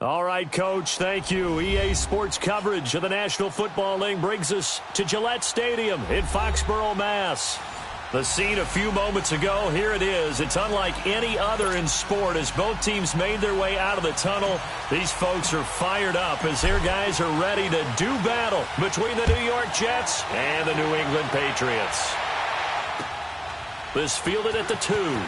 All right, Coach, thank you. EA Sports coverage of the National Football League brings us to Gillette Stadium in Foxborough, Mass. The scene a few moments ago, here it is. It's unlike any other in sport as both teams made their way out of the tunnel. These folks are fired up as their guys are ready to do battle between the New York Jets and the New England Patriots. This fielded at the 2.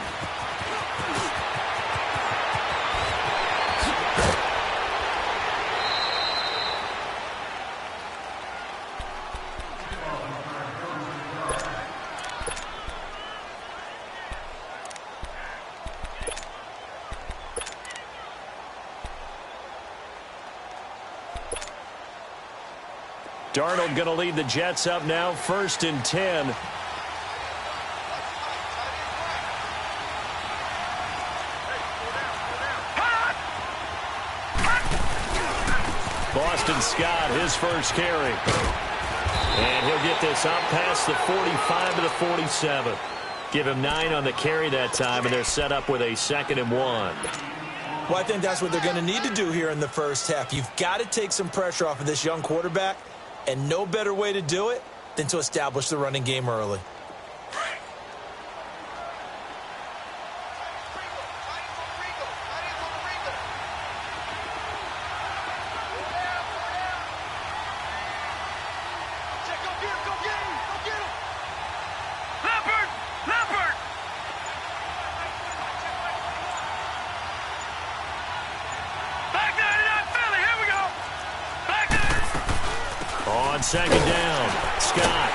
Darnold going to lead the Jets up now, 1st and 10. Boston Scott, his first carry. And he'll get this up past the 45 to the 47. Give him 9 on the carry that time, and they're set up with a 2nd and 1. Well, I think that's what they're going to need to do here in the first half. You've got to take some pressure off of this young quarterback. And no better way to do it than to establish the running game early. Second down, Scott.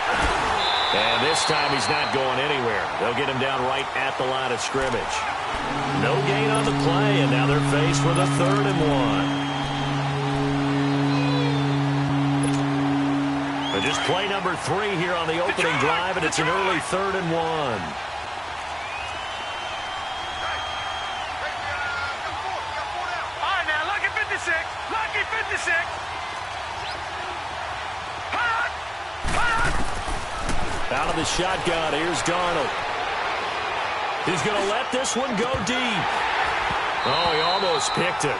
And this time he's not going anywhere. They'll get him down right at the line of scrimmage. No gain on the play, and now they're faced with a 3rd and 1. But just play number 3 here on the opening drive, and it's an early 3rd and 1. All right, now, lucky 56. Lucky 56. Out of the shotgun, here's Darnold. He's going to let this one go deep. Oh, he almost picked it.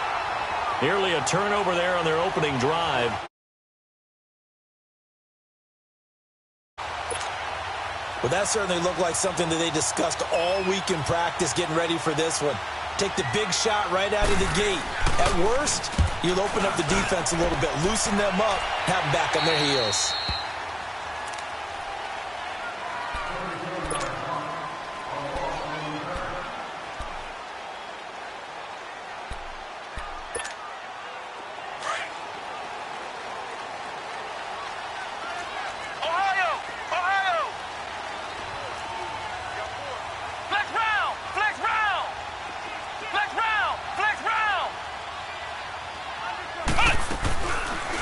Nearly a turnover there on their opening drive. Well, that certainly looked like something that they discussed all week in practice, getting ready for this one. Take the big shot right out of the gate. At worst, you'll open up the defense a little bit, loosen them up, have them back on their heels.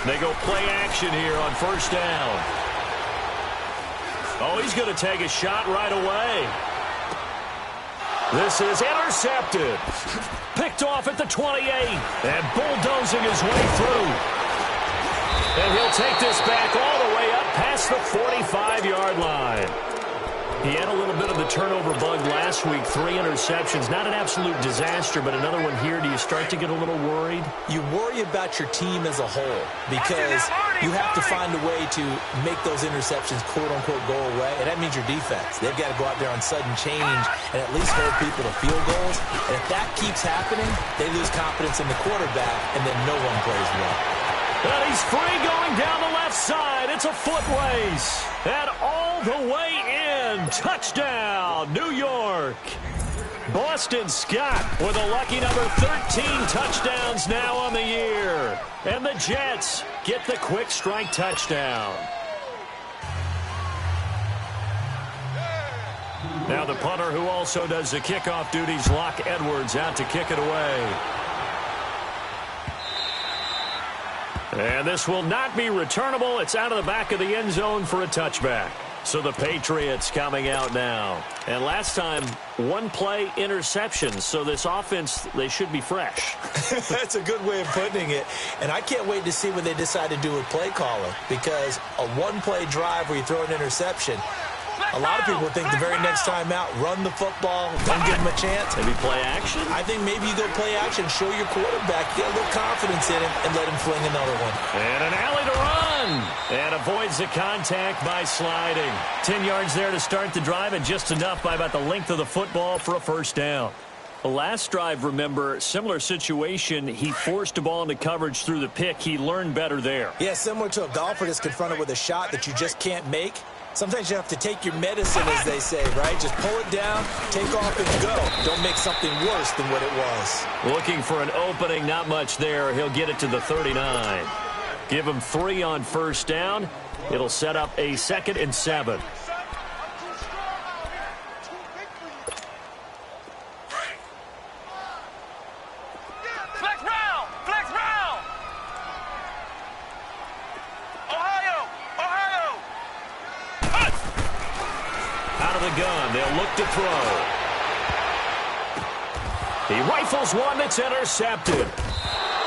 They go play action here on 1st down. Oh, he's going to take a shot right away. This is intercepted. Picked off at the 28. And bulldozing his way through. And he'll take this back all the way up past the 45-yard line. He had a little bit of the turnover bug last week. 3 interceptions. Not an absolute disaster, but another one here. Do you start to get a little worried? You worry about your team as a whole because you have to find a way to make those interceptions, quote-unquote, go away. And that means your defense. They've got to go out there on sudden change and at least hold people to field goals. And if that keeps happening, they lose confidence in the quarterback, and then no one plays well. And he's free going down the left side. It's a foot race. And all the way in. Touchdown, New York. Boston Scott with a lucky number 13 touchdowns now on the year. And the Jets get the quick strike touchdown. Now the punter who also does the kickoff duties, Locke Edwards, out to kick it away. And this will not be returnable. It's out of the back of the end zone for a touchback. So the Patriots coming out now. And last time, 1-play interception. So this offense, they should be fresh. That's a good way of putting it. And I can't wait to see what they decide to do with play calling. Because a 1-play drive where you throw an interception, A lot of people think the very next time out, run the football, don't give him a chance. Maybe play action? I think maybe you go play action, show your quarterback, get a little confidence in him, and let him fling another one. And an alley to run. And avoids the contact by sliding. 10 yards there to start the drive, and just enough by about the length of the football for a first down. The last drive, remember, similar situation. He forced a ball into coverage through the pick. He learned better there. Yeah, similar to a golfer that's confronted with a shot that you just can't make. Sometimes you have to take your medicine, as they say, right? Just pull it down, take off, and go. Don't make something worse than what it was. Looking for an opening, not much there. He'll get it to the 39. Give him 3 on first down. It'll set up a 2nd and 7. Flex round! Flex round! Ohio! Ohio! Out of the gun, they'll look to throw. He rifles one that's intercepted.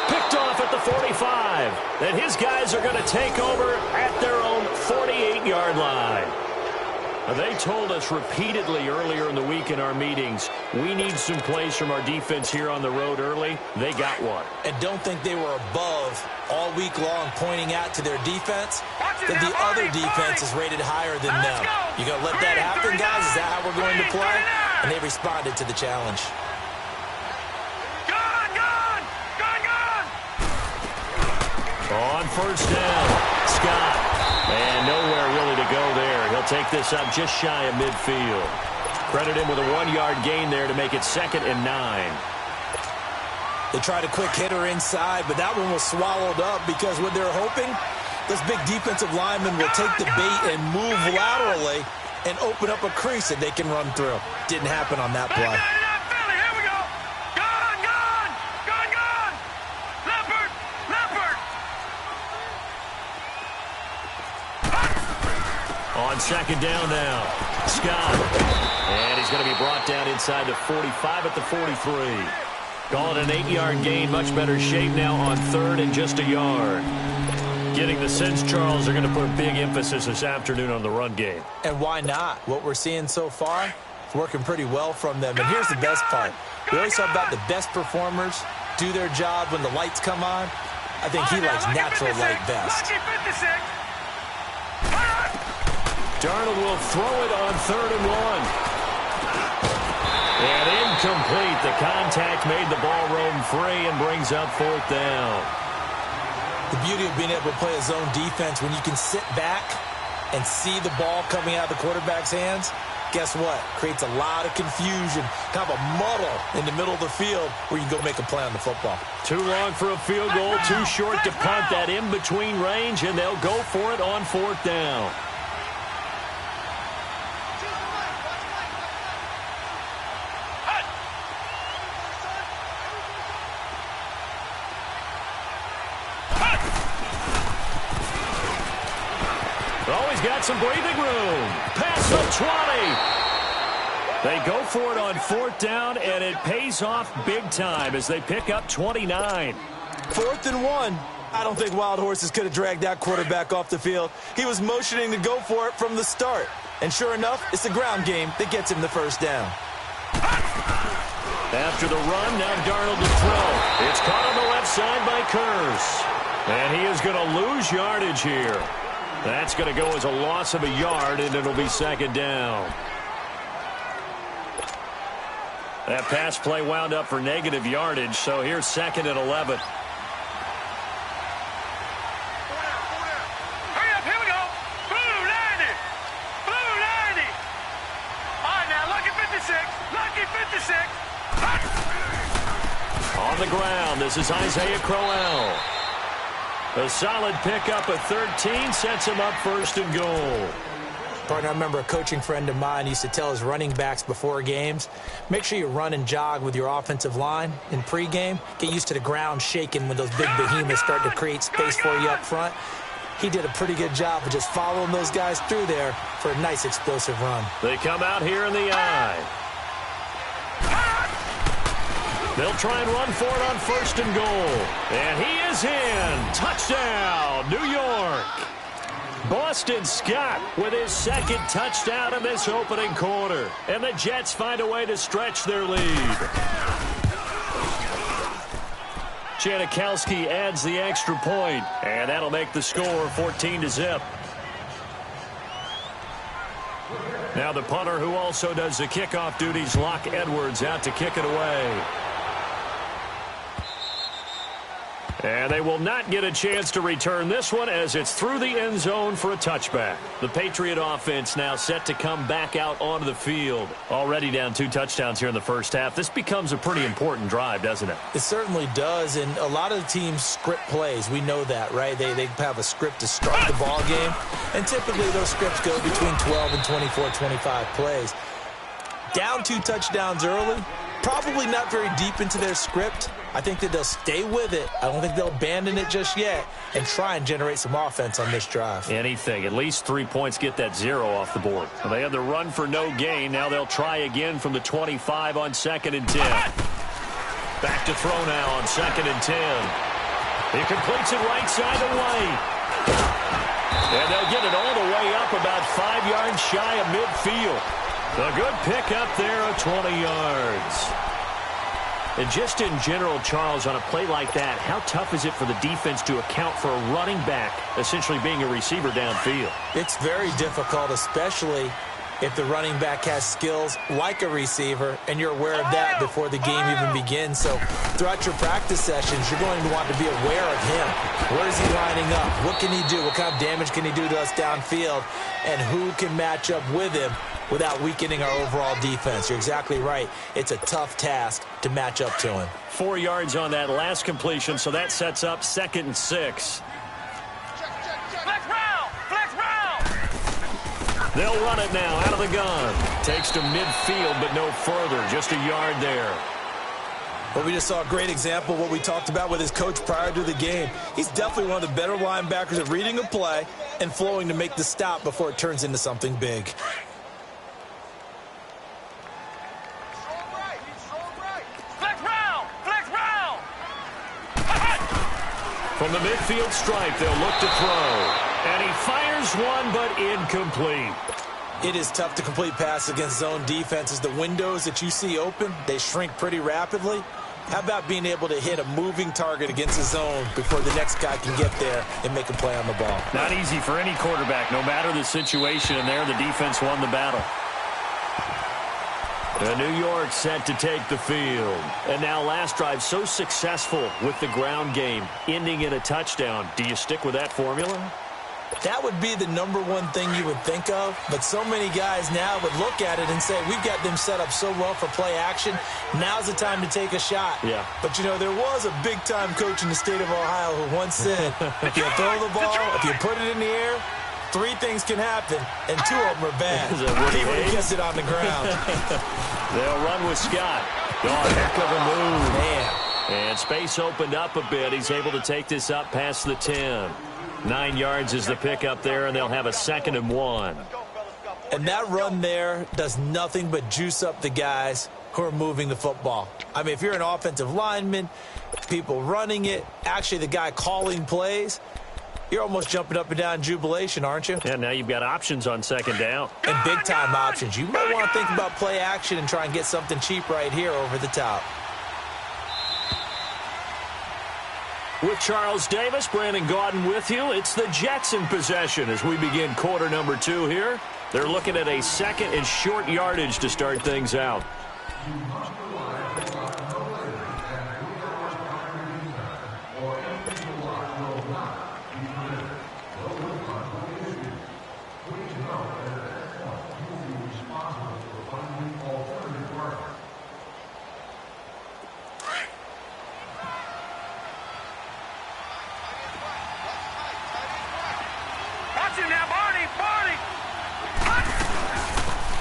Picked off at the 45. And his guys are going to take over at their own 48-yard line. Now, they told us repeatedly earlier in the week in our meetings, we need some plays from our defense here on the road early. They got one. And don't think they were above all week long pointing out to their defense that the other defense is rated higher than them. You going to let that happen, guys? Is that how we're going to play? And they responded to the challenge. On first down, Scott. And nowhere really to go there. He'll take this up just shy of midfield. Credit him with a 1-yard gain there to make it 2nd and 9. They tried a quick hitter inside, but that one was swallowed up because what they're hoping, those big defensive linemen will take the bait and move laterally and open up a crease that they can run through. Didn't happen on that play. On 2nd down now, Scott. And he's going to be brought down inside the 45 at the 43. Call it an 8-yard gain, much better shape now on 3rd and just a yard. Getting the sense, Charles, are going to put a big emphasis this afternoon on the run game. And why not? What we're seeing so far is working pretty well from them. And here's the best part. We always talk about the best performers do their job when the lights come on. I think he likes natural light best. Darnold will throw it on 3rd and 1. And incomplete. The contact made the ball roam free and brings up 4th down. The beauty of being able to play a zone defense when you can sit back and see the ball coming out of the quarterback's hands, guess what? Creates a lot of confusion, kind of a muddle in the middle of the field where you can go make a play on the football. Too long for a field goal, too short to punt. That in-between range, and they'll go for it on 4th down. Always got some breathing room. Pass the 20. They go for it on 4th down, and it pays off big time as they pick up 29. 4th and 1. I don't think Wild Horses could have dragged that quarterback off the field. He was motioning to go for it from the start. And sure enough, it's the ground game that gets him the first down. After the run, now Darnold to throw. It's caught on the left side by Kearse. And he is going to lose yardage here. That's going to go as a loss of a yard, and it'll be 2nd down. That pass play wound up for negative yardage, so here's 2nd and 11. Hurry up, here we go. Blue 90. Blue 90. All right, now, lucky 56. Lucky 56. On the ground, this is Isaiah Crowell. A solid pickup at 13 sets him up 1st and goal. Partner, I remember a coaching friend of mine used to tell his running backs before games, make sure you run and jog with your offensive line in pregame. Get used to the ground shaking when those big behemoths start to create space for you up front. He did a pretty good job of just following those guys through there for a nice explosive run. They come out here in the eye. They'll try and run for it on 1st and goal. And he is in. Touchdown, New York. Boston Scott with his second touchdown in this opening quarter. And the Jets find a way to stretch their lead. Janikowski adds the extra point, and that'll make the score 14-0. Now the punter, who also does the kickoff duties, Locke Edwards, out to kick it away. And they will not get a chance to return this one as it's through the end zone for a touchback. The Patriot offense now set to come back out onto the field. Already down 2 touchdowns here in the first half. This becomes a pretty important drive, doesn't it? It certainly does, and a lot of the teams script plays. We know that, right? They have a script to start the ball game, and typically those scripts go between 12 and 24, 25 plays. Down 2 touchdowns early, probably not very deep into their script. I think that they'll stay with it. I don't think they'll abandon it just yet and try and generate some offense on this drive. Anything. At least 3 points, get that 0 off the board. Well, they had the run for no gain. Now they'll try again from the 25 on 2nd and 10. Back to throw now on 2nd and 10. He completes it right side away. And they'll get it all the way up about 5 yards shy of midfield. A good pick up there of 20 yards. And just in general, Charles, on a play like that, how tough is it for the defense to account for a running back essentially being a receiver downfield? It's very difficult, especially if the running back has skills like a receiver, and you're aware of that before the game even begins. So throughout your practice sessions, you're going to want to be aware of him. Where is he lining up? What can he do? What kind of damage can he do to us downfield? And who can match up with him without weakening our overall defense? You're exactly right. It's a tough task to match up to him. 4 yards on that last completion, so that sets up 2nd and 6. Flex round! Flex round! They'll run it now out of the gun. Takes to midfield, but no further. Just a yard there. Well, we just saw a great example of what we talked about with his coach prior to the game. He's definitely one of the better linebackers at reading a play and flowing to make the stop before it turns into something big. Flex round! Flex round! From the midfield stripe, they'll look to throw. And he fires one, but incomplete. It is tough to complete passes against zone defenses. The windows that you see open, they shrink pretty rapidly. How about being able to hit a moving target against a zone before the next guy can get there and make a play on the ball? Not easy for any quarterback, no matter the situation. And there, the defense won the battle. New York set to take the field. And now last drive so successful with the ground game, ending in a touchdown. Do you stick with that formula? That would be the number one thing you would think of, but so many guys now would look at it and say, we've got them set up so well for play action, now's the time to take a shot. Yeah. But, you know, there was a big-time coach in the state of Ohio who once said, if you throw the ball, if you put it in the air, 3 things can happen, and 2 of them are bad. He would have kept it on the ground. They'll run with Scott. Oh, heck of a move. Man. And space opened up a bit. He's able to take this up past the 10. 9 yards is the pickup there, and they'll have a 2nd and 1. And that run there does nothing but juice up the guys who are moving the football. I mean, if you're an offensive lineman, people running it, actually the guy calling plays, you're almost jumping up and down in jubilation, aren't you? Yeah, now you've got options on 2nd down. And big-time options. You might want to think about play action and try and get something cheap right here over the top. With Charles Davis, Brandon Gaudin with you. It's the Jets in possession as we begin quarter number 2 here. They're looking at a 2nd and short yardage to start things out.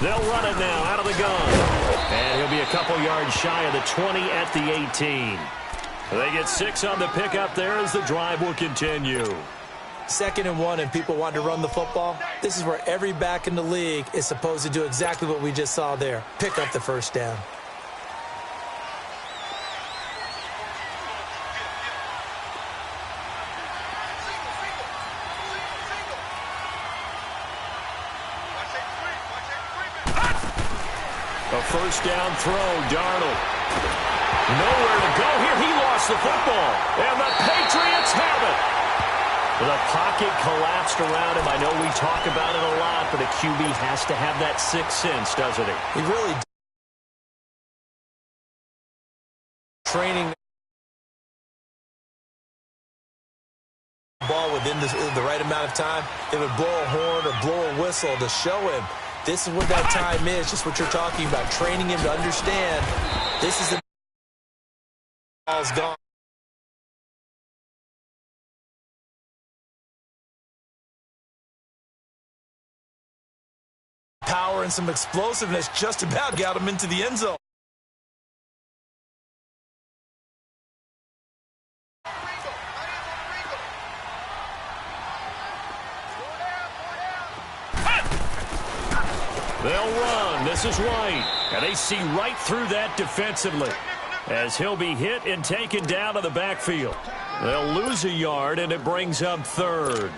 They'll run it now out of the gun. And he'll be a couple yards shy of the 20 at the 18. They get 6 on the pickup there as the drive will continue. 2nd and 1 and people want to run the football. This is where every back in the league is supposed to do exactly what we just saw there. Pick up the first down. A first down throw, Darnold. Nowhere to go here. He lost the football. And the Patriots have it. The pocket collapsed around him. I know we talk about it a lot, but a QB has to have that sixth sense, doesn't he? He really does. Training the ball within the right amount of time. They would blow a horn or blow a whistle to show him this is what that time is, just what you're talking about, training him to understand this is the ball's gone. Power and some explosiveness just about got him into the end zone. They'll run. This is White. And they see right through that defensively as he'll be hit and taken down to the backfield. They'll lose a yard, and it brings up third.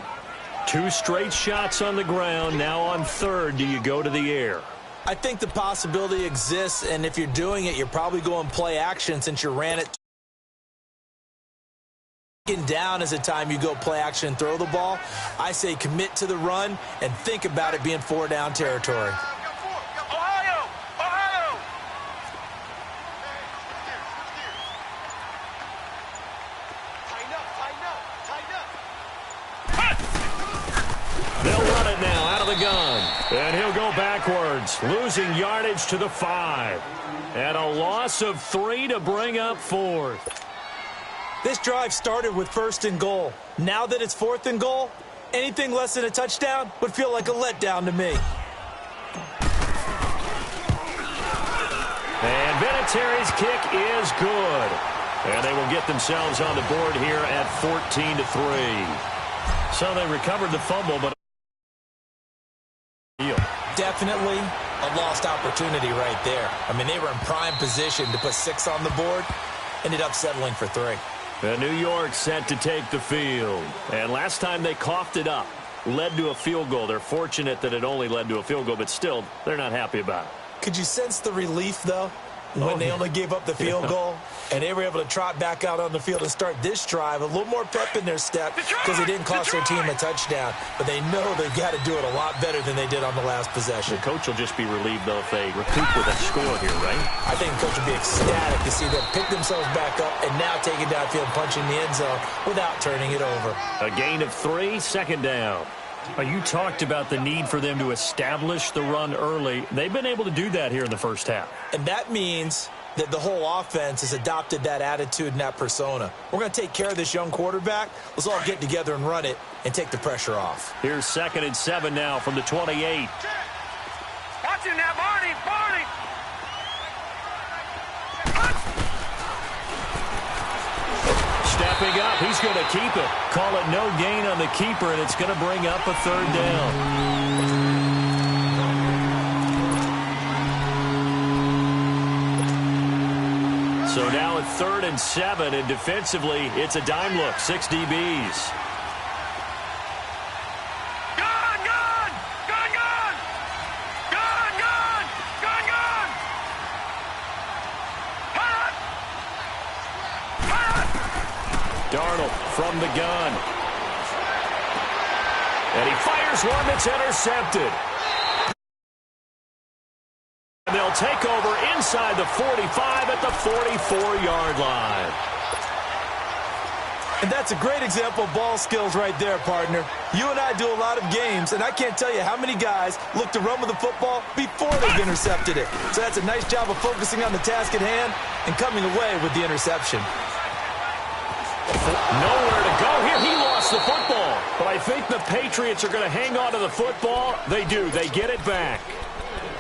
2 straight shots on the ground. Now on third, do you go to the air? I think the possibility exists, and if you're doing it, you're probably going play action since you ran it. Down is a time you go play action and throw the ball. I say commit to the run and think about it being 4-down territory. Ohio! Ohio! Tighten up, tighten up, tighten up. They'll run it now out of the gun. And he'll go backwards, losing yardage to the 5. And a loss of 3 to bring up fourth. This drive started with 1st and goal. Now that it's 4th and goal, anything less than a touchdown would feel like a letdown to me. And Vinatieri's kick is good. And they will get themselves on the board here at 14-3. So they recovered the fumble, but definitely a lost opportunity right there. I mean, they were in prime position to put 6 on the board, ended up settling for 3. And New York set to take the field. And last time they coughed it up, led to a field goal. They're fortunate that it only led to a field goal, but still, they're not happy about it. Could you sense the relief, though, when they only gave up the field goal and they were able to trot back out on the field and start this drive? A little more pep in their step because they didn't cost their team a touchdown, but they know they've got to do it a lot better than they did on the last possession. The coach will just be relieved, though, if they recoup with a score here, right? I think the coach will be ecstatic to see them pick themselves back up and now take it downfield, punching the end zone without turning it over. A gain of 3, 2nd down. You talked about the need for them to establish the run early. They've been able to do that here in the first half. And that means that the whole offense has adopted that attitude and that persona. We're going to take care of this young quarterback. Let's all get together and run it and take the pressure off. Here's 2nd and 7 now from the 28. Watch him now, Barney! Barney! Stepping up, he's going to keep it. Call it no gain on the keeper, and it's going to bring up a 3rd down. So now at 3rd and 7, and defensively, it's a dime look, 6 DBs. Darnold from the gun. And he fires one that's intercepted. And they'll take over inside the 45 at the 44-yard line. And that's a great example of ball skills right there, partner. You and I do a lot of games, and I can't tell you how many guys look to run with the football before they've intercepted it. So that's a nice job of focusing on the task at hand and coming away with the interception. Nowhere to go here. He lost the football. But I think the Patriots are going to hang on to the football. They do. They get it back.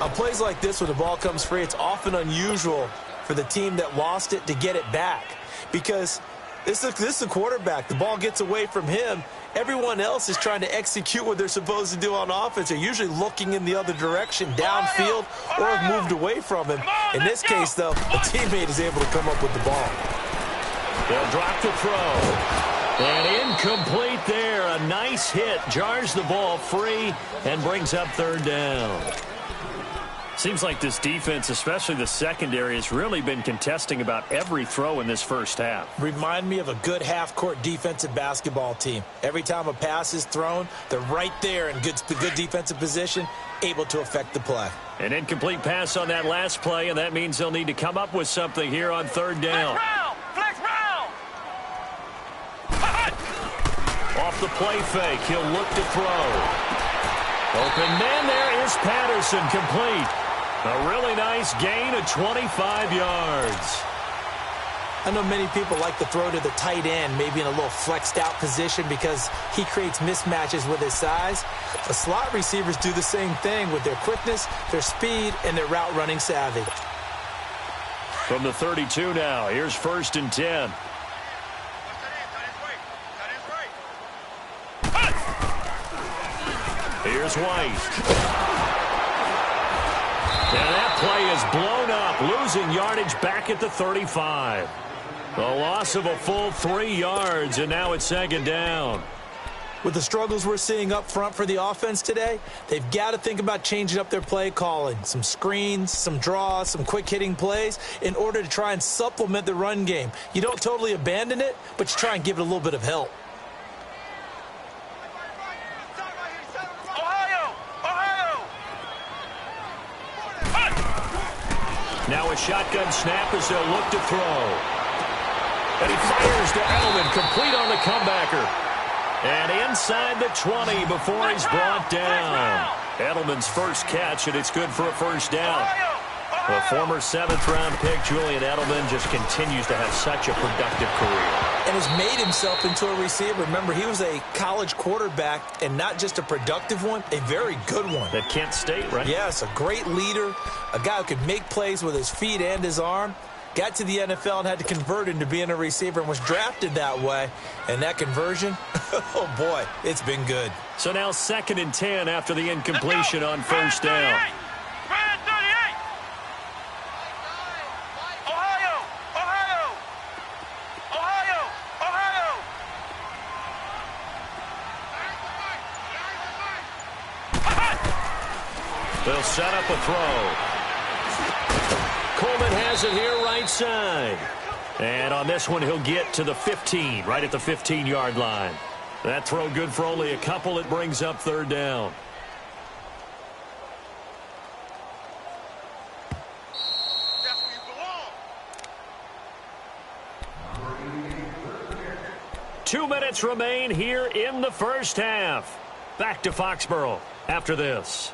On plays like this where the ball comes free, it's often unusual for the team that lost it to get it back. Because this is a quarterback. The ball gets away from him. Everyone else is trying to execute what they're supposed to do on offense. They're usually looking in the other direction, downfield, or have moved away from him. In this case, though, a teammate is able to come up with the ball. They'll drop the throw. And incomplete there. A nice hit. Jars the ball free and brings up 3rd down. Seems like this defense, especially the secondary, has really been contesting about every throw in this first half. Remind me of a good half-court defensive basketball team. Every time a pass is thrown, they're right there in good defensive position, able to affect the play. An incomplete pass on that last play, and that means they'll need to come up with something here on third down. Flex round! Off the play fake, he'll look to throw. Open man, there is Patterson, complete. A really nice gain of 25 yards. I know many people like to throw to the tight end, maybe in a little flexed out position because he creates mismatches with his size. The slot receivers do the same thing with their quickness, their speed, and their route running savvy. From the 32 now, here's 1st and 10. Here's White. And that play is blown up, losing yardage back at the 35. A loss of a full 3 yards, and now it's 2nd down. With the struggles we're seeing up front for the offense today, they've got to think about changing up their play calling. Some screens, some draws, some quick-hitting plays in order to try and supplement the run game. You don't totally abandon it, but you try and give it a little bit of help. Now a shotgun snap as they'll look to throw. And he fires to Edelman, complete on the comebacker. And inside the 20 before he's brought down. Edelman's first catch, and it's good for a 1st down. The former 7th-round pick, Julian Edelman, just continues to have such a productive career. And has made himself into a receiver. Remember, he was a college quarterback, and not just a productive one, a very good one. At Kent State, right? Yes, a great leader, a guy who could make plays with his feet and his arm. Got to the NFL and had to convert into being a receiver and was drafted that way. And that conversion, oh boy, it's been good. So now 2nd and 10 after the incompletion on 1st down. They'll set up a throw. Coleman has it here right side. And on this one, he'll get to the 15, right at the 15-yard line. That throw good for only a couple. It brings up 3rd down. Two minutes remain here in the first half. Back to Foxborough after this.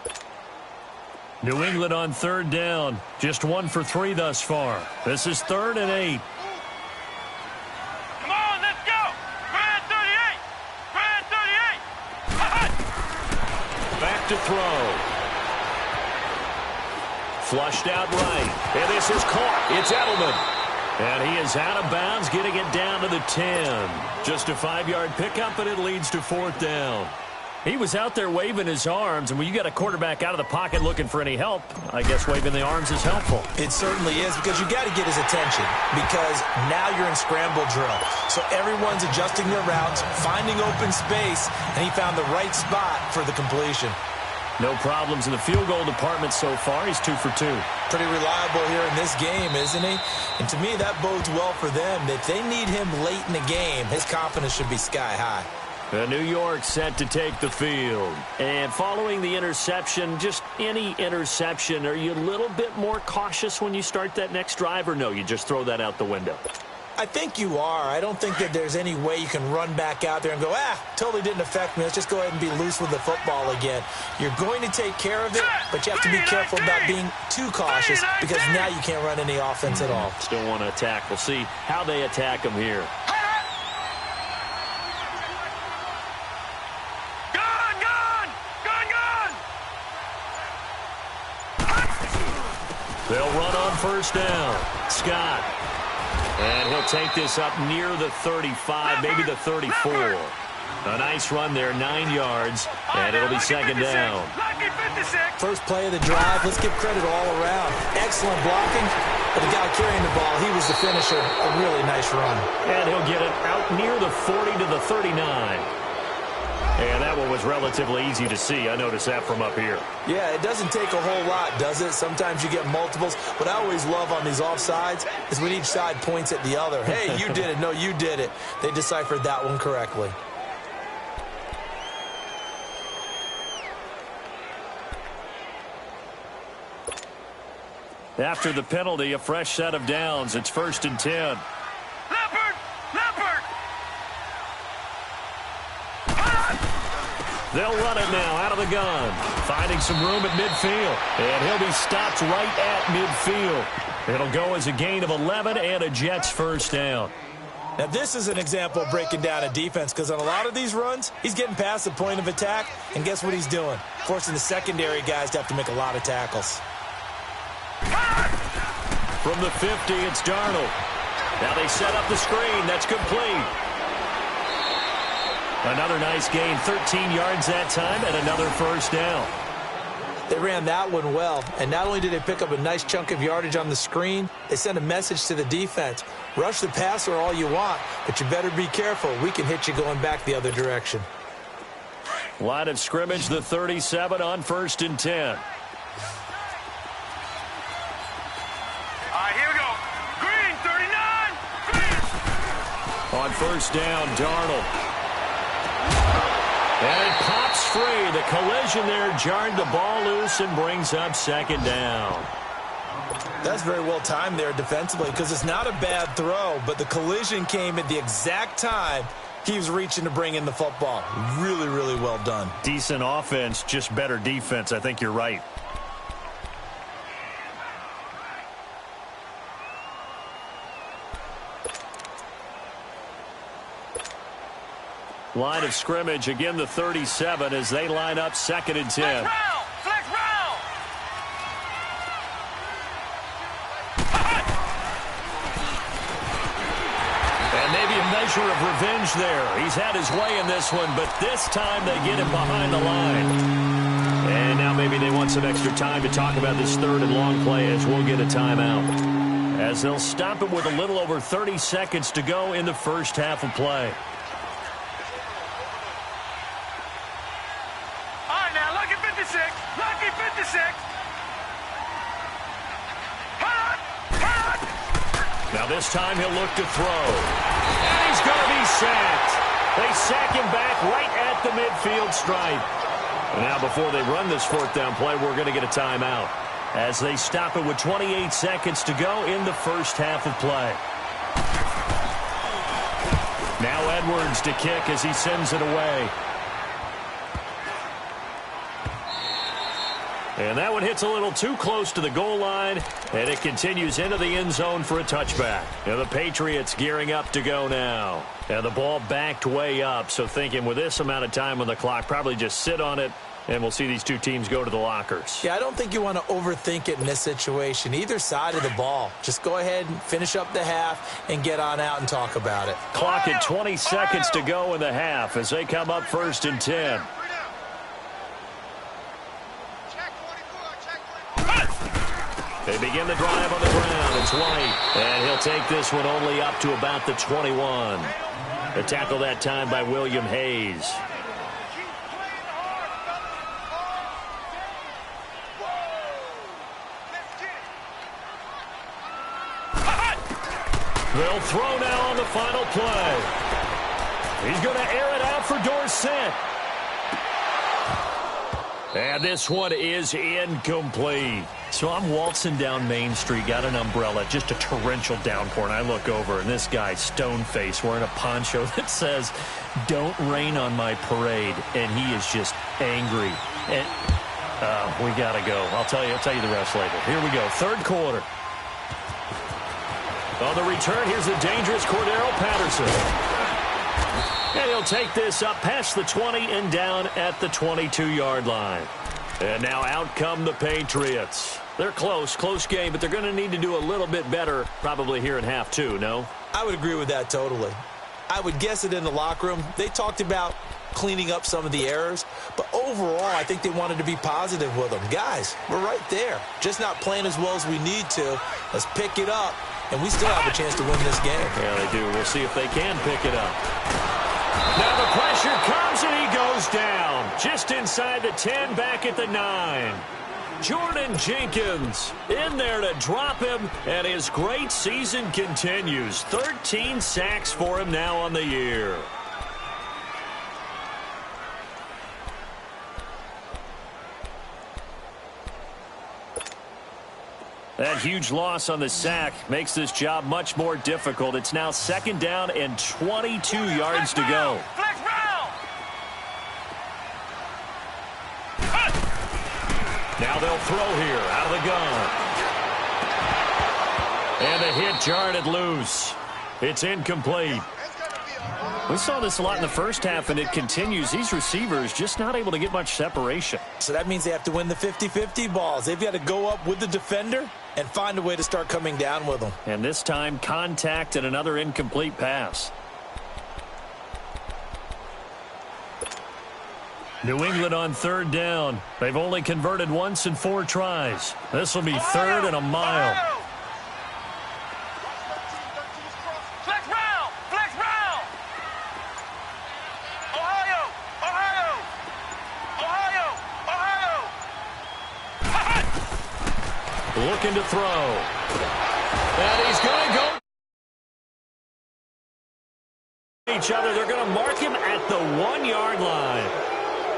New England on 3rd down. Just 1 for 3 thus far. This is 3rd and 8. Come on, let's go. Grand 38. Grand 38. Back to throw. Flushed out right. And this is caught. It's Edelman. And he is out of bounds, getting it down to the 10. Just a 5-yard pickup, and it leads to 4th down. He was out there waving his arms, and when you got a quarterback out of the pocket looking for any help, I guess waving the arms is helpful. It certainly is, because you got to get his attention, because now you're in scramble drill. So everyone's adjusting their routes, finding open space, and he found the right spot for the completion. No problems in the field goal department so far. He's 2 for 2. Pretty reliable here in this game, isn't he? And to me, that bodes well for them. If they need him late in the game, his confidence should be sky high. New York set to take the field. And following the interception, just any interception, are you a little bit more cautious when you start that next drive, or no, you just throw that out the window? I think you are. I don't think that there's any way you can run back out there and go, totally didn't affect me. Let's just go ahead and be loose with the football again. You're going to take care of it, but you have to be careful about being too cautious, because now you can't run any offense at all. Still want to attack. We'll see how they attack him here. They'll run on 1st down. Scott. And he'll take this up near the 35, maybe the 34. A nice run there, 9 yards, and it'll be 2nd down. First play of the drive. Let's give credit all around. Excellent blocking. But the guy carrying the ball, he was the finisher. A really nice run. And he'll get it out near the 40 to the 39. And that one was relatively easy to see. I noticed that from up here. Yeah, it doesn't take a whole lot, does it? Sometimes you get multiples. What I always love on these offsides is when each side points at the other. Hey, you did it. No, you did it. They deciphered that one correctly. After the penalty, a fresh set of downs. It's 1st and 10. Leopard! Leopard! They'll run it now out of the gun. Finding some room at midfield. And he'll be stopped right at midfield. It'll go as a gain of 11 and a Jets first down. Now, this is an example of breaking down a defense because on a lot of these runs, he's getting past the point of attack, and guess what he's doing? Forcing the secondary guys to have to make a lot of tackles. From the 50, it's Darnold. Now they set up the screen. That's complete. Another nice gain, 13 yards that time, and another first down. They ran that one well, and not only did they pick up a nice chunk of yardage on the screen, they sent a message to the defense. Rush the passer all you want, but you better be careful. We can hit you going back the other direction. Line of scrimmage, the 37 on 1st and 10. Here we go. Green, 39. Green. On 1st down, Darnold. And it pops free. The collision there jarred the ball loose and brings up 2nd down. That's very well timed there defensively because it's not a bad throw, but the collision came at the exact time he was reaching to bring in the football. Really, really well done. Decent offense, just better defense. I think you're right. Line of scrimmage, again the 37 as they line up 2nd and 10. Flex round! Flex round! And maybe a measure of revenge there. He's had his way in this one, but this time they get him behind the line. And now maybe they want some extra time to talk about this 3rd and long play as we'll get a timeout. As they'll stop it with a little over 30 seconds to go in the first half of play. Lucky 56. Now this time he'll look to throw. And he's going to be sacked. They sack him back right at the midfield stripe. And now before they run this 4th down play, we're going to get a timeout. As they stop it with 28 seconds to go in the first half of play. Now Edwards to kick as he sends it away. And that one hits a little too close to the goal line, and it continues into the end zone for a touchback. And the Patriots gearing up to go now. And the ball backed way up, so thinking with this amount of time on the clock, probably just sit on it, and we'll see these two teams go to the lockers. Yeah, I don't think you want to overthink it in this situation. Either side of the ball. Just go ahead and finish up the half and get on out and talk about it. Clock at 20 seconds to go in the half as they come up 1st and 10. They begin the drive on the ground. It's White. And he'll take this one only up to about the 21. The tackle that time by William Hayes. They'll throw now on the final play. He's going to air it out for Dorsett. And this one is incomplete. So I'm waltzing down Main Street, got an umbrella, just a torrential downpour, and I look over, and this guy, stone-faced, wearing a poncho that says, "Don't rain on my parade," and he is just angry. And we got to go. I'll tell you the rest later. Here we go, 3rd quarter. On the return, here's the dangerous Cordero Patterson. And he'll take this up past the 20 and down at the 22-yard line. And now out come the Patriots. They're close game, but they're going to need to do a little bit better probably here in half 2, no? I would agree with that totally. I would guess it in the locker room. They talked about cleaning up some of the errors, but overall I think they wanted to be positive with them. Guys, we're right there. Just not playing as well as we need to. Let's pick it up, and we still have a chance to win this game. Yeah, they do. We'll see if they can pick it up. Now the pressure comes and he goes down. Just inside the 10, back at the 9. Jordan Jenkins in there to drop him, and his great season continues. 13 sacks for him now on the year. That huge loss on the sack makes this job much more difficult. It's now 2nd down and 22 yards to go. Now they'll throw here out of the gun. And the hit jarred it loose. It's incomplete. We saw this a lot in the first half, and it continues. These receivers just not able to get much separation. So that means they have to win the 50-50 balls. They've got to go up with the defender and find a way to start coming down with them. And this time, contact and another incomplete pass. New England on 3rd down. They've only converted once in 4 tries. This will be 3rd and a mile. Looking to throw. And he's going to go. Each other. They're going to mark him at the 1-yard line.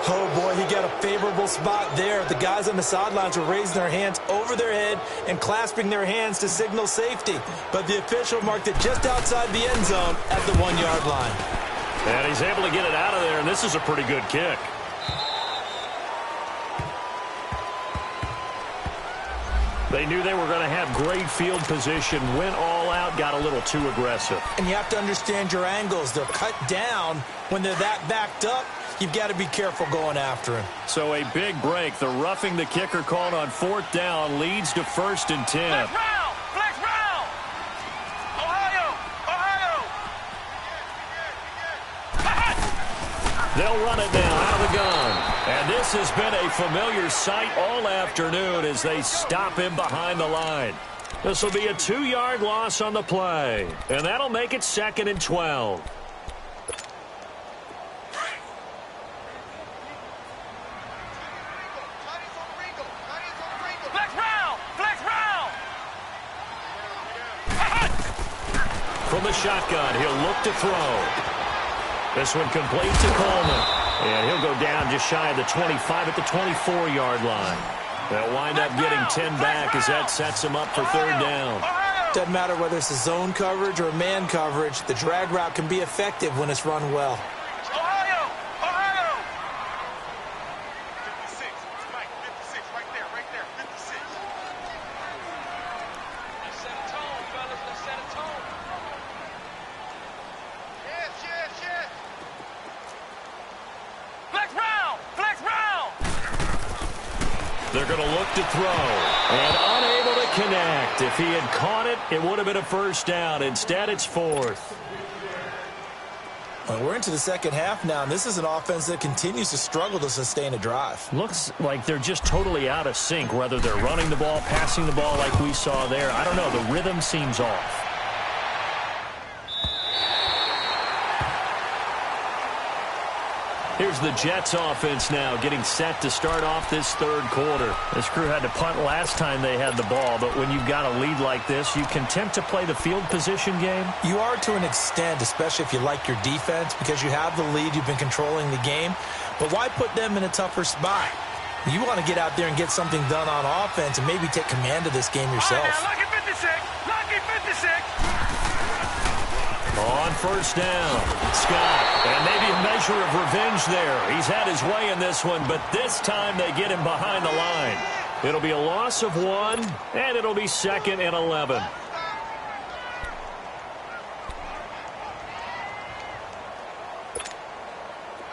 Oh, boy, he got a favorable spot there. The guys on the sidelines were raising their hands over their head and clasping their hands to signal safety. But the official marked it just outside the end zone at the 1-yard line. And he's able to get it out of there, and this is a pretty good kick. They knew they were going to have great field position, went all out, got a little too aggressive. And you have to understand your angles. They're cut down. When they're that backed up, you've got to be careful going after him. So a big break. The roughing the kicker called on 4th down leads to 1st and 10. Flex round! Ohio! They'll run it now out of the gun. And this has been a familiar sight all afternoon as they stop him behind the line. This will be a 2-yard loss on the play. And that'll make it 2nd and 12. From the shotgun, he'll look to throw. This one complete to Coleman. And he'll go down just shy of the 25 at the 24-yard line. They'll wind up getting 10 back as that sets him up for 3rd down. Doesn't matter whether it's a zone coverage or a man coverage. The drag route can be effective when it's run well. Ohio! 56. It's Mike. 56. Right there. 56. Let's set a tone, fellas. Let's set a tone. Yes. Flex round! They're going to look to throw. And unable to connect. If he had caught it, it would have been a 1st down. Instead, it's 4th. Well, we're into the 2nd half now, and this is an offense that continues to struggle to sustain a drive. Looks like they're just totally out of sync, whether they're running the ball, passing the ball like we saw there. I don't know. The rhythm seems off. Here's the Jets offense now getting set to start off this 3rd quarter. This crew had to punt last time they had the ball, but when you've got a lead like this, you can tempt to play the field position game. You are to an extent, especially if you like your defense, because you have the lead, you've been controlling the game. But why put them in a tougher spot? You want to get out there and get something done on offense and maybe take command of this game yourself. All right, now, lucky 56. On 1st down, Scott, and maybe a measure of revenge there. He's had his way in this one, but this time they get him behind the line. It'll be a loss of 1, and it'll be 2nd and 11.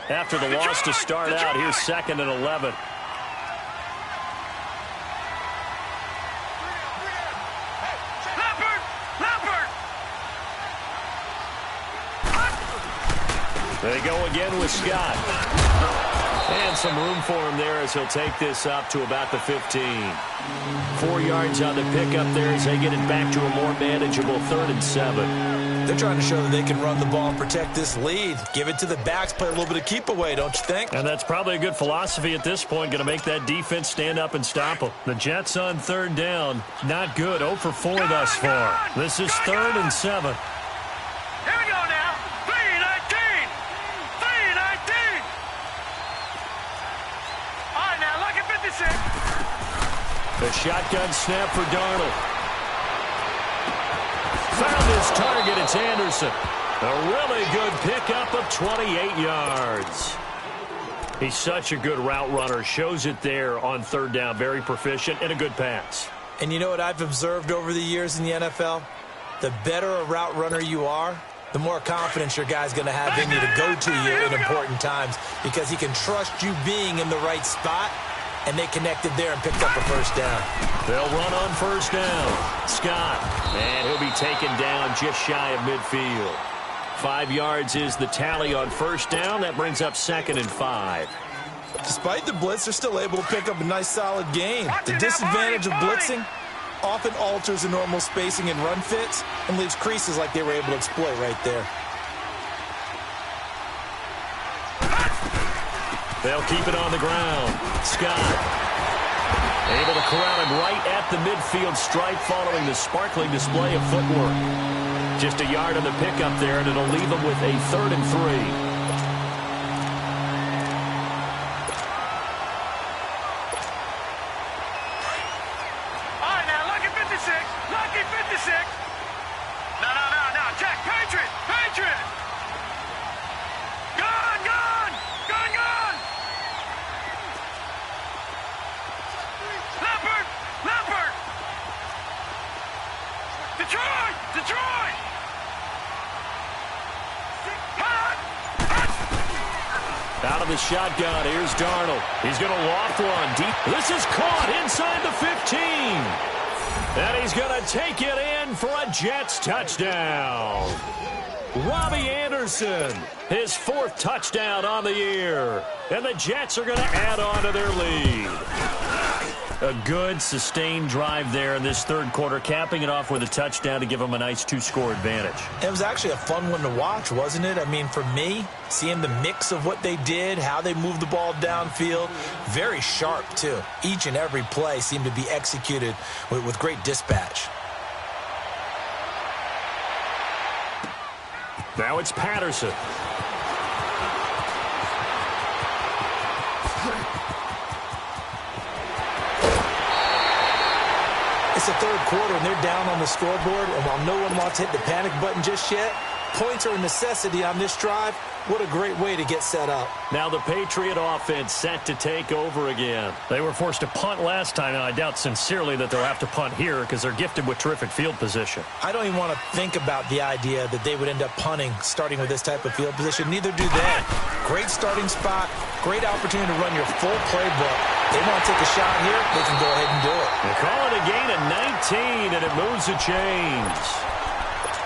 After the loss to start out, here's 2nd and 11. They go again with Scott. And some room for him there as he'll take this up to about the 15. 4 yards on the pickup there as they get it back to a more manageable 3rd and 7. They're trying to show that they can run the ball and protect this lead. Give it to the backs, play a little bit of keep away, don't you think? And that's probably a good philosophy at this point, going to make that defense stand up and stop them. The Jets on third down, not good, 0 for 4 thus far. This is 3rd and 7. Here we go now. 3-19. 3-19. All right, now look at 56. The shotgun snap for Darnold. Found his target. It's Anderson. A really good pickup of 28 yards. He's such a good route runner. Shows it there on third down. Very proficient and a good pass. And you know what I've observed over the years in the NFL? The better a route runner you are, the more confidence your guy's going to have in you to go to you in important times because he can trust you being in the right spot. And they connected there and picked up a first down. They'll run on first down. Scott. And he'll be taken down just shy of midfield. 5 yards is the tally on first down. That brings up 2nd and 5. Despite the blitz, they're still able to pick up a nice solid gain. The disadvantage of blitzing often alters the normal spacing and run fits and leaves creases like they were able to exploit right there. They'll keep it on the ground. Scott able to corral him right at the midfield stripe following the sparkling display of footwork. Just a yard on the pickup there, and it'll leave him with a 3rd and 3. All right, now look at 56. Lucky 56. No. Jack, Patriot. Gun. Leopard. Detroit. Out of the shotgun, here's Darnold. He's going to loft one deep. This is caught inside the 15. And he's going to take it in for a Jets touchdown. Robbie Anderson, his 4th touchdown on the year. And the Jets are going to add on to their lead. A good, sustained drive there in this third quarter, capping it off with a touchdown to give them a nice 2-score advantage. It was actually a fun one to watch, wasn't it? I mean, for me, seeing the mix of what they did, how they moved the ball downfield, very sharp, too. Each and every play seemed to be executed with great dispatch. Now it's Patterson. It's the third quarter, and they're down on the scoreboard. And while no one wants to hit the panic button just yet, points are a necessity on this drive. What a great way to get set up. Now the Patriot offense set to take over again. They were forced to punt last time, and I doubt sincerely that they'll have to punt here because they're gifted with terrific field position. I don't even want to think about the idea that they would end up punting starting with this type of field position. Neither do they. Great starting spot, great opportunity to run your full playbook. They want to take a shot here, they can go ahead and do it. They call it a gain of 19, and it moves the chains.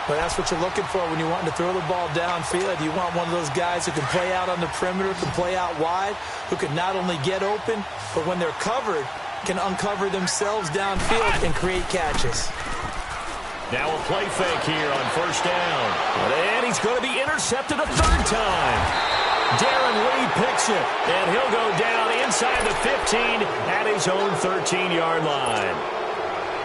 But that's what you're looking for when you want to throw the ball downfield. You want one of those guys who can play out on the perimeter, can play out wide, who can not only get open, but when they're covered, can uncover themselves downfield and create catches. Now a play fake here on first down. And he's going to be intercepted a 3rd time. Darren Lee picks it, and he'll go down inside the 15 at his own 13-yard line.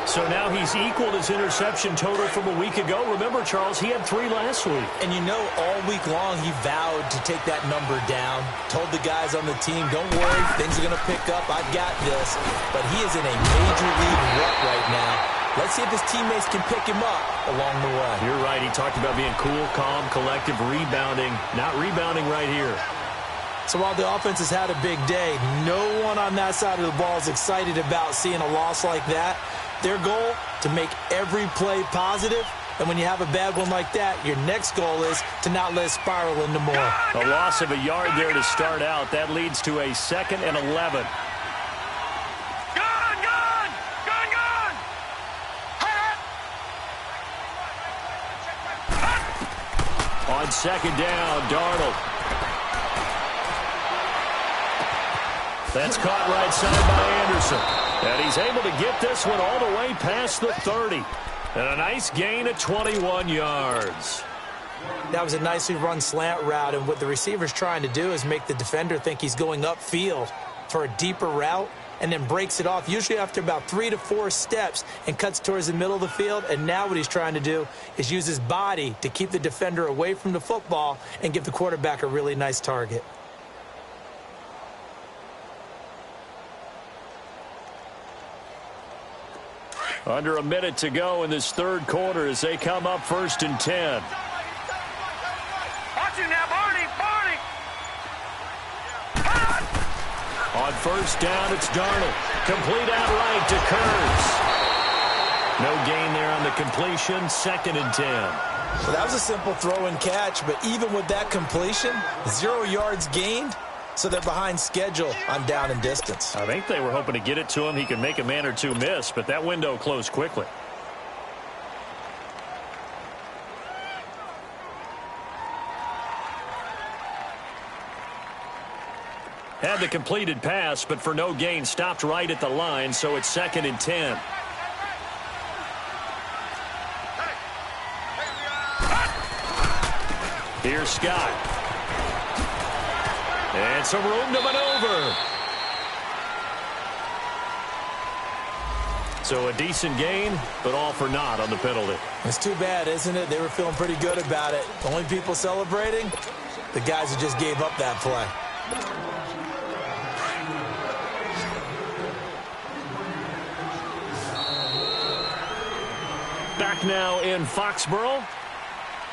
So now he's equaled his interception total from a week ago. Remember, Charles, he had 3 last week. And you know, all week long he vowed to take that number down. Told the guys on the team, don't worry, things are going to pick up. I've got this. But he is in a major league rut right now. Let's see if his teammates can pick him up along the way. You're right. He talked about being cool, calm, collective, rebounding. Not rebounding right here. So while the offense has had a big day, no one on that side of the ball is excited about seeing a loss like that. Their goal, to make every play positive. And when you have a bad one like that, your next goal is to not let it spiral into more. A loss of a yard there to start out. That leads to a 2nd and 11. On second down, Darnold. That's caught right side by Anderson. And he's able to get this one all the way past the 30. And a nice gain of 21 yards. That was a nicely run slant route, and what the receiver's trying to do is make the defender think he's going upfield for a deeper route, and then breaks it off, usually after about 3 to 4 steps, and cuts towards the middle of the field. And now what he's trying to do is use his body to keep the defender away from the football and give the quarterback a really nice target. Under a minute to go in this third quarter as they come up 1st and 10. Watch it now, Barney! On 1st down, it's Darnold. Complete out right to Kurtz. No gain there on the completion. 2nd and 10. Well, that was a simple throw and catch, but even with that completion, 0 yards gained, so they're behind schedule on down and distance. I think they were hoping to get it to him. He could make a man or two miss, but that window closed quickly. Had the completed pass, but for no gain, stopped right at the line, so it's 2nd and 10. Here's Scott. And some room to maneuver. So a decent gain, but all for naught on the penalty. It's too bad, isn't it? They were feeling pretty good about it. The only people celebrating, the guys who just gave up that play. Back now in Foxborough.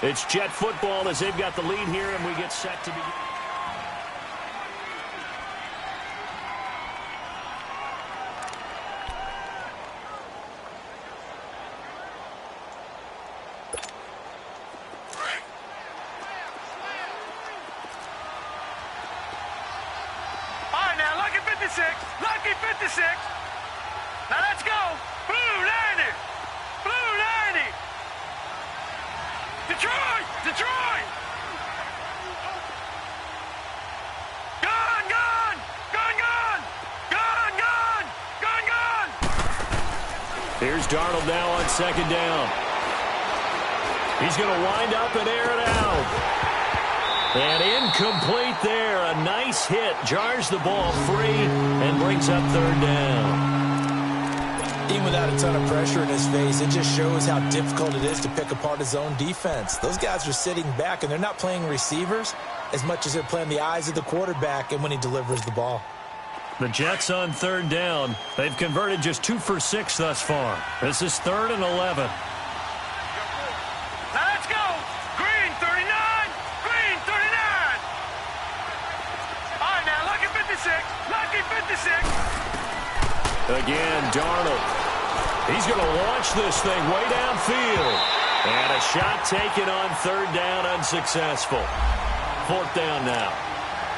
It's Jet football as they've got the lead here, and we get set to begin. All right, now, lucky 56. Lucky 56. Now, let's go. Blue 90. Blue 90. Detroit! Detroit! Gone, gone! Gone, gone! Gone, gone! Gone, gone! Here's Darnold now on 2nd down. He's going to wind up and air it out. And incomplete there. A nice hit. Jars the ball free and brings up 3rd down. Even without a ton of pressure in his face, it just shows how difficult it is to pick apart his own defense. Those guys are sitting back, and they're not playing receivers as much as they're playing the eyes of the quarterback and when he delivers the ball. The Jets on 3rd down. They've converted just 2 for 6 thus far. This is 3rd and 11. Now let's go! Green 39! Green 39! All right, now, lucky 56. Lucky 56. Again, Darnold. He's going to launch this thing way downfield. And a shot taken on 3rd down, unsuccessful. 4th down now.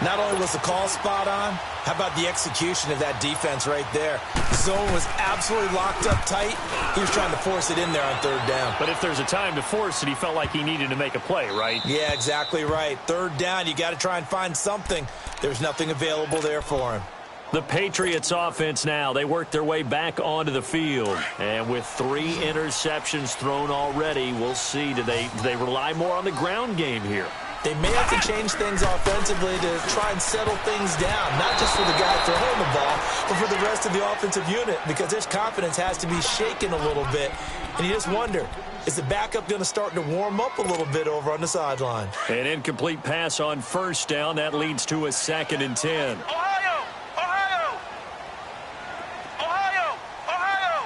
Not only was the call spot on, how about the execution of that defense right there? The zone was absolutely locked up tight. He was trying to force it in there on 3rd down. But if there's a time to force it, he felt like he needed to make a play, right? Yeah, exactly right. 3rd down, you got to try and find something. There's nothing available there for him. The Patriots offense now, they work their way back onto the field. And with 3 interceptions thrown already, we'll see. Do they rely more on the ground game here? They may have to change things offensively to try and settle things down, not just for the guy throwing the ball, but for the rest of the offensive unit, because his confidence has to be shaken a little bit. And you just wonder, is the backup going to start to warm up a little bit over on the sideline? An incomplete pass on 1st down. That leads to a 2nd and 10. Ohio! Ohio! Ohio! Ohio!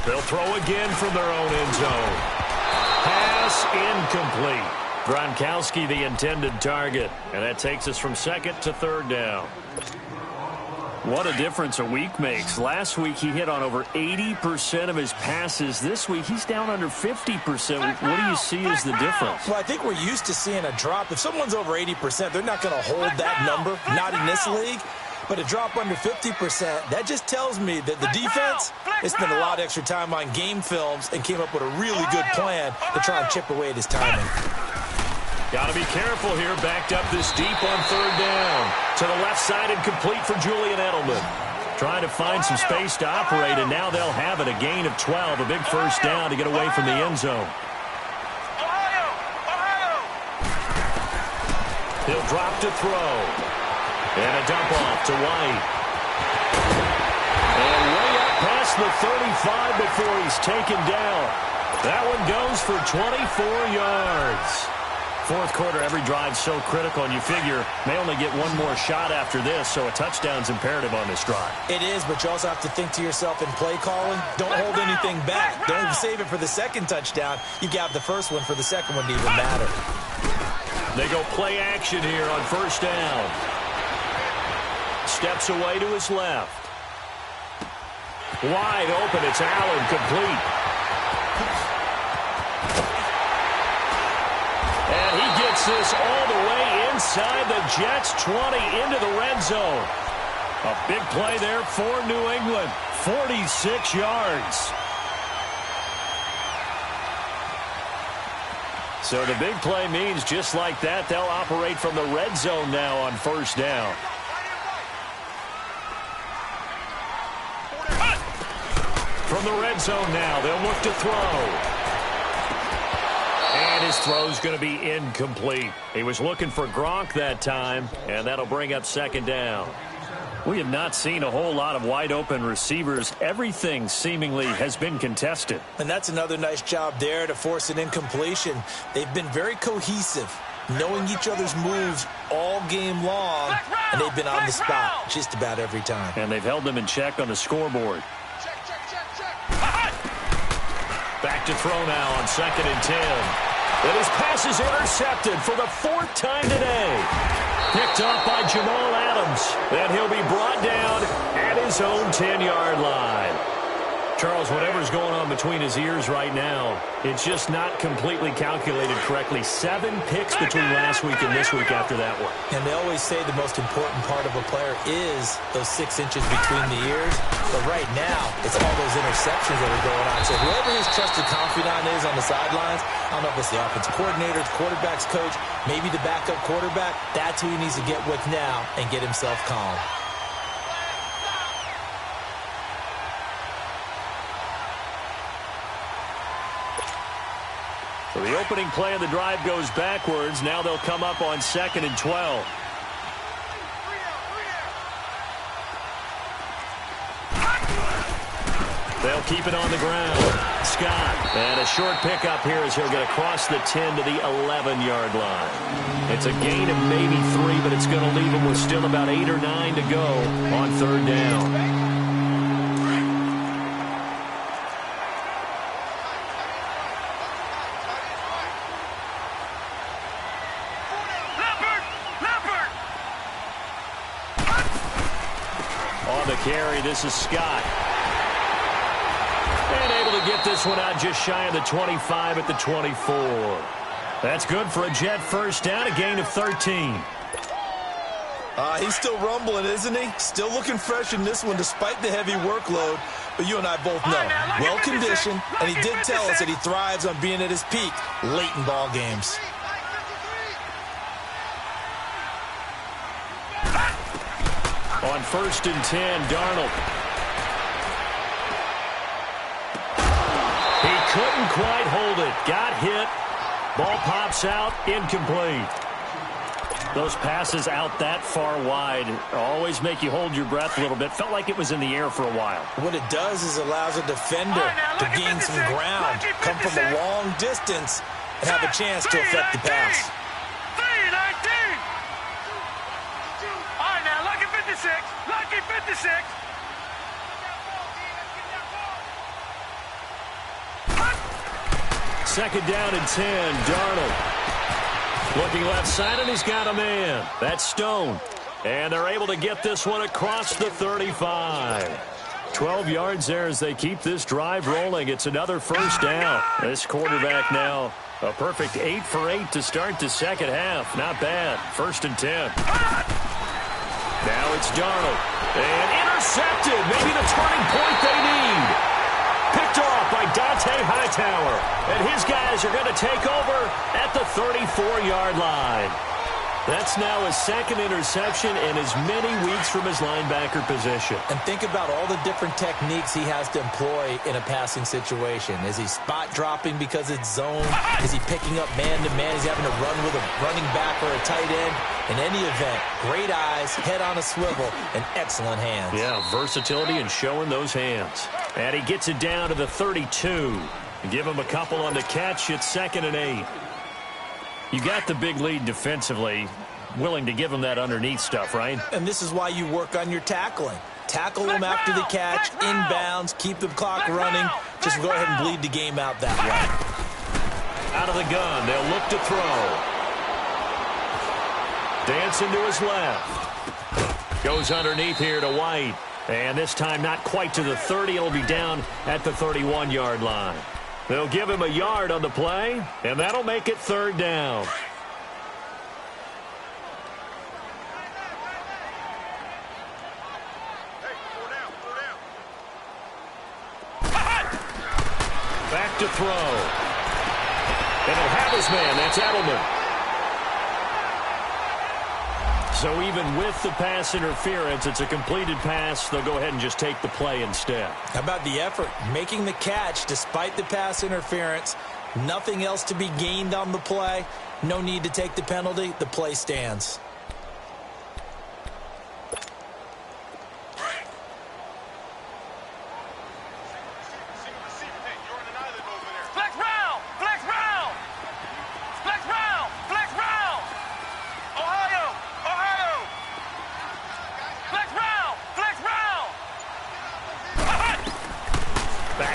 They'll throw again from their own end zone. Pass incomplete. Gronkowski the intended target. And that takes us from 2nd to 3rd down. What a difference a week makes. Last week he hit on over 80% of his passes. This week he's down under 50%. What do you see as the difference? Well, I think we're used to seeing a drop. If someone's over 80%, they're not going to hold that number, not in this league. But a drop under 50%, that just tells me that the defense has spent a lot of extra time on game films and came up with a really good plan to try and chip away at his timing. Got to be careful here. Backed up this deep on 3rd down. To the left side and complete for Julian Edelman. Trying to find some space to operate, and now they'll have it. A gain of 12, a big first down to get away from the end zone. He'll drop to throw. And a dump off to White. And way up past the 35 before he's taken down. That one goes for 24 yards. Fourth quarter, every drive so critical, and you figure may only get one more shot after this, so a touchdown's imperative on this drive. It is, but you also have to think to yourself in play calling, don't hold anything back. Don't save it for the second touchdown. You got the first one for the second one to even matter. They go play action here on first down. Steps away to his left. Wide open, it's Allen, complete. And he gets this all the way inside the Jets' 20 into the red zone. A big play there for New England. 46 yards. So the big play means just like that, they'll operate from the red zone now on first down. From the red zone now, they'll look to throw. And his throw's going to be incomplete. He was looking for Gronk that time, and that'll bring up second down. We have not seen a whole lot of wide-open receivers. Everything seemingly has been contested. And that's another nice job there to force an incompletion. They've been very cohesive, knowing each other's moves all game long, and they've been on the spot just about every time. And they've held them in check on the scoreboard. Back to throw now on 2nd and 10. And his pass is intercepted for the 4th time today. Picked off by Jamal Adams. And he'll be brought down at his own 10-yard line. Charles, whatever's going on between his ears right now, it's just not completely calculated correctly. 7 picks between last week and this week after that one. And they always say the most important part of a player is those 6 inches between the ears. But right now, it's all those interceptions that are going on. So whoever his trusted confidant is on the sidelines, I don't know if it's the offensive coordinator, the quarterback's coach, maybe the backup quarterback, that's who he needs to get with now and get himself calm. So the opening play of the drive goes backwards. Now they'll come up on 2nd and 12. They'll keep it on the ground. Scott. And a short pickup here as he'll get across the 10 to the 11-yard line. It's a gain of maybe 3, but it's going to leave him with still about 8 or 9 to go on 3rd down. Carry. This is Scott. And able to get this one out just shy of the 25 at the 24. That's good for a Jet first down, a gain of 13. He's still rumbling, isn't he? Still looking fresh in this one despite the heavy workload. But you and I both know, well-conditioned, and he did tell us that he thrives on being at his peak late in ball games. On 1st and 10, Darnold. He couldn't quite hold it. Got hit. Ball pops out. Incomplete. Those passes out that far wide always make you hold your breath a little bit. Felt like it was in the air for a while. What it does is allows a defender to gain some ground, come from a long distance, and have a chance to affect the pass. Lucky 56. Second down and 10, Darnold. Looking left side, and he's got a man. That's Stone. And they're able to get this one across the 35. 12 yards there as they keep this drive rolling. It's another first down. This quarterback now a perfect 8 for 8 to start the second half. Not bad. 1st and 10. Now it's Darnold. And intercepted. Maybe the turning point they need. Picked off by Dante Hightower. And his guys are going to take over at the 34-yard line. That's now his second interception in as many weeks from his linebacker position. And think about all the different techniques he has to employ in a passing situation. Is he spot dropping because it's zone? Is he picking up man-to-man? Is he having to run with a running back or a tight end? In any event, great eyes, head on a swivel, and excellent hands. Yeah, versatility and showing those hands. And he gets it down to the 32. Give him a couple on the catch. It's 2nd and 8. You got the big lead defensively, willing to give him that underneath stuff, right? And this is why you work on your tackling. Tackle him after the catch, inbounds, keep the clock running. Just go ahead and bleed the game out that way. Out of the gun, they'll look to throw. Dancing to his left. Goes underneath here to White. And this time not quite to the 30. It'll be down at the 31-yard line. They'll give him a yard on the play, and that'll make it 3rd down. Back to throw. And he'll have his man. That's Edelman. So even with the pass interference, it's a completed pass. They'll go ahead and just take the play instead. How about the effort? Making the catch despite the pass interference. Nothing else to be gained on the play. No need to take the penalty. The play stands.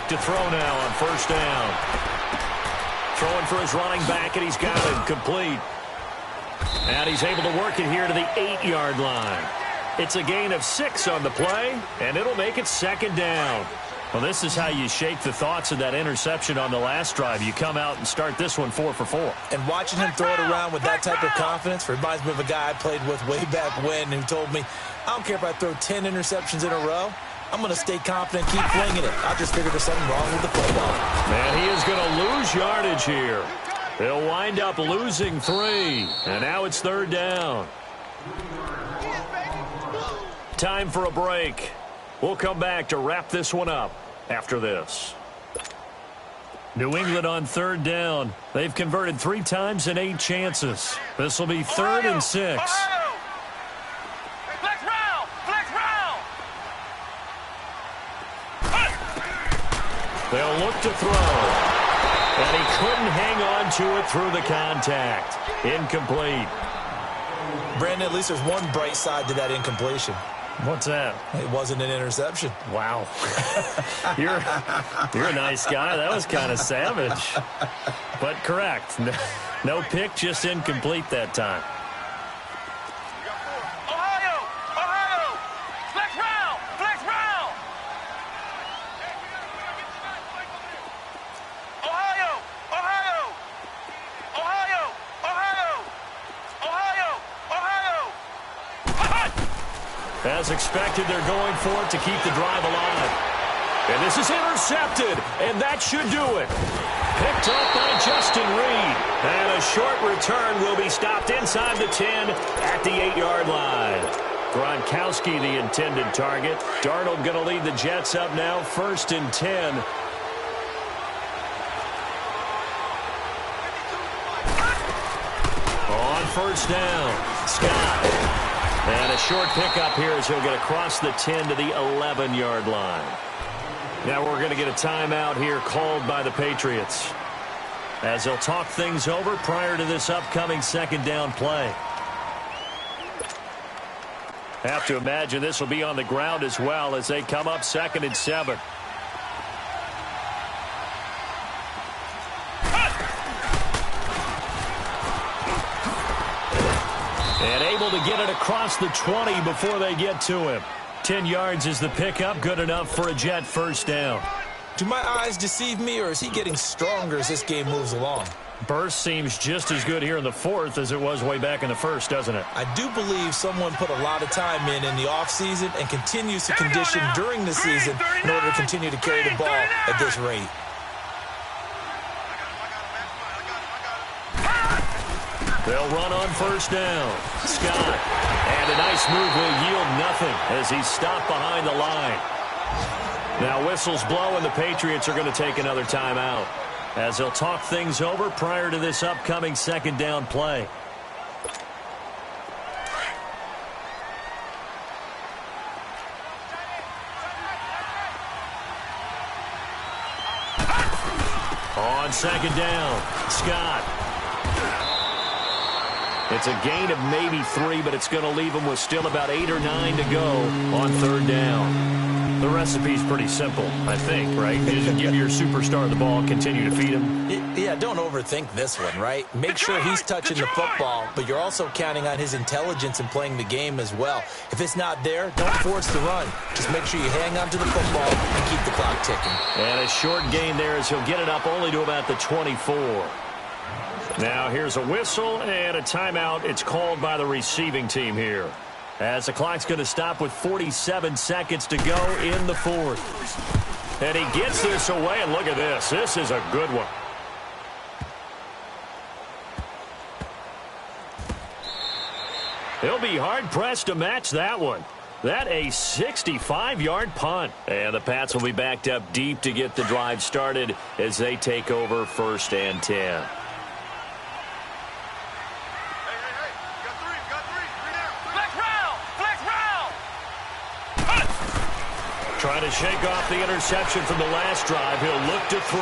To throw now on 1st down. Throwing for his running back, and he's got it complete. And he's able to work it here to the 8-yard line. It's a gain of 6 on the play, and it'll make it 2nd down. Well, this is how you shake the thoughts of that interception on the last drive. You come out and start this one 4 for 4. And watching him throw it around with that type of confidence reminds me of a guy I played with way back when who told me, I don't care if I throw 10 interceptions in a row. I'm going to stay confident, keep flinging it. I just figured there's something wrong with the play ball. Man, he is going to lose yardage here. They'll wind up losing 3. And now it's 3rd down. Time for a break. We'll come back to wrap this one up after this. New England on 3rd down. They've converted 3 times in 8 chances. This will be 3rd and 6. They'll look to throw. And he couldn't hang on to it through the contact. Incomplete. Brandon, at least there's one bright side to that incompletion. What's that? It wasn't an interception. Wow. You're a nice guy. That was kind of savage. But correct. No pick, just incomplete that time. As expected, they're going for it to keep the drive alive. And this is intercepted, and that should do it. Picked up by Justin Reed. And a short return will be stopped inside the 10 at the 8-yard line. Gronkowski, the intended target. Darnold going to lead the Jets up now, 1st and 10. On 1st down, Scott. And a short pickup here as he'll get across the 10 to the 11-yard line. Now we're going to get a timeout here called by the Patriots as they'll talk things over prior to this upcoming 2nd down play. Have to imagine this will be on the ground as well as they come up 2nd and 7. And able to get it across the 20 before they get to him. 10 yards is the pickup, good enough for a Jet 1st down. Do my eyes deceive me, or is he getting stronger as this game moves along? Burst seems just as good here in the 4th as it was way back in the 1st, doesn't it? I do believe someone put a lot of time in the offseason and continues to condition during the season in order to continue to carry the ball at this rate. They'll run on first down. Scott. And a nice move will yield nothing as he's stopped behind the line. Now whistles blow and the Patriots are going to take another timeout as they'll talk things over prior to this upcoming second down play. On second down, Scott. It's a gain of maybe 3, but it's going to leave him with still about 8 or 9 to go on third down. The recipe's pretty simple, I think, right? You just give your superstar the ball, continue to feed him. Yeah, don't overthink this one, right? Make sure he's touching the football, but you're also counting on his intelligence in playing the game as well. If it's not there, don't force the run. Just make sure you hang on to the football and keep the clock ticking. And a short gain there as he'll get it up only to about the 24. Now here's a whistle and a timeout. It's called by the receiving team here, as the clock's going to stop with 47 seconds to go in the fourth. And he gets this away, and look at this. This is a good one. He'll be hard-pressed to match that one. That a 65-yard punt. And the Pats will be backed up deep to get the drive started as they take over first and 10. Trying to shake off the interception from the last drive. He'll look to throw.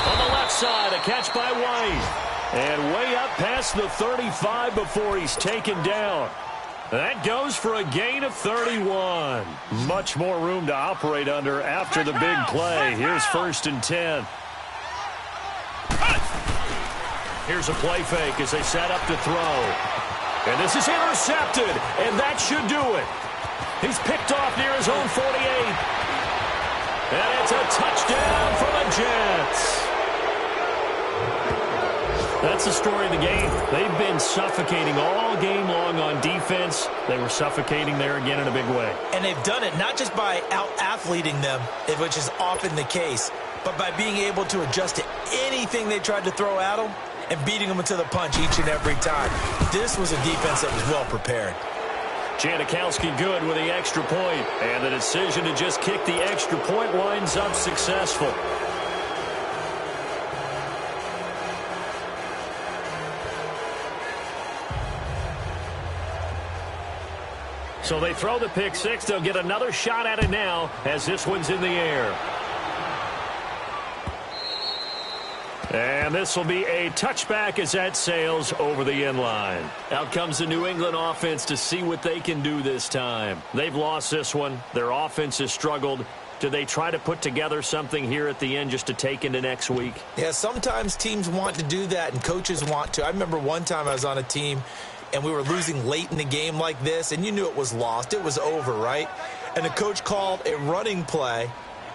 On the left side, a catch by White. And way up past the 35 before he's taken down. That goes for a gain of 31. Much more room to operate under after the big play. Here's first and 10. Here's a play fake as they set up to throw. And this is intercepted, and that should do it. He's picked off near his own 48. And it's a touchdown for the Jets. That's the story of the game. They've been suffocating all game long on defense. They were suffocating there again in a big way. And they've done it not just by out-athleting them, which is often the case, but by being able to adjust to anything they tried to throw at them and beating them into the punch each and every time. This was a defense that was well prepared. Janikowski good with the extra point, and the decision to just kick the extra point winds up successful. So they throw the pick six. They'll get another shot at it now as this one's in the air. And this will be a touchback as that sails over the end line. Out comes the New England offense to see what they can do this time. They've lost this one. Their offense has struggled. Do they try to put together something here at the end just to take into next week? Yeah, sometimes teams want to do that and coaches want to. I remember one time I was on a team and we were losing late in the game like this, and you knew it was lost. It was over, right? And the coach called a running play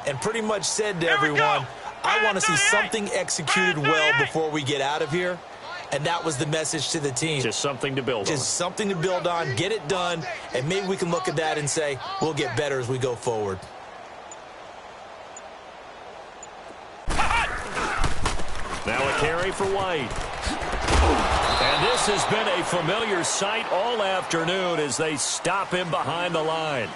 and pretty much said to everyone, I want to see something executed well before we get out of here. And that was the message to the team. Just something to build on. Just something to build on, get it done, and maybe we can look at that and say, we'll get better as we go forward. Now a carry for White. And this has been a familiar sight all afternoon as they stop him behind the line.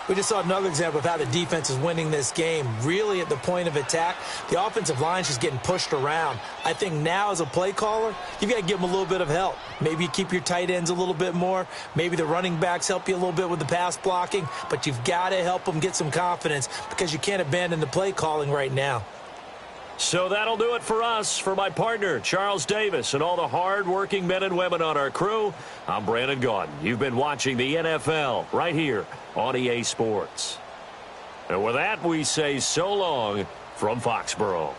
We just saw another example of how the defense is winning this game. Really at the point of attack, the offensive line is just getting pushed around. I think now as a play caller, you've got to give them a little bit of help. Maybe you keep your tight ends a little bit more. Maybe the running backs help you a little bit with the pass blocking. But you've got to help them get some confidence because you can't abandon the play calling right now. So that'll do it for us. For my partner, Charles Davis, and all the hard-working men and women on our crew, I'm Brandon Gaudin. You've been watching the NFL right here on EA Sports. And with that, we say so long from Foxborough.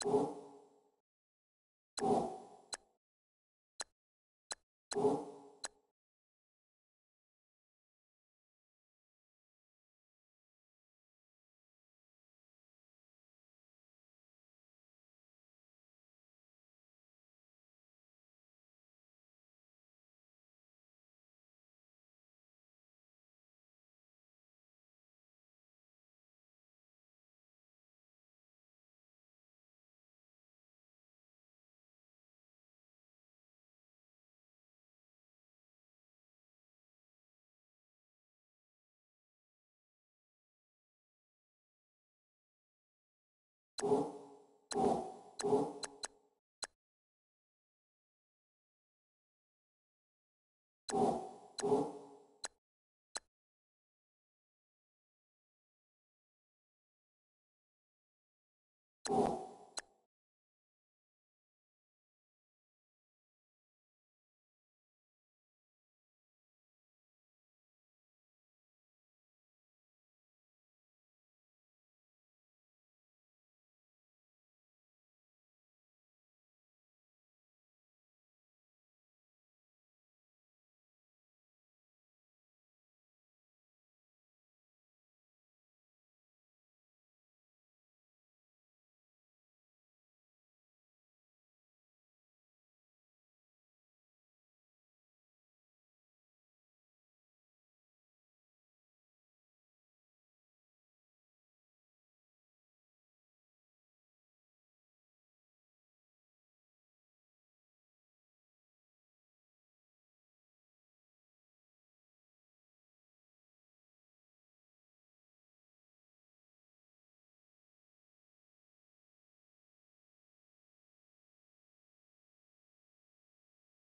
you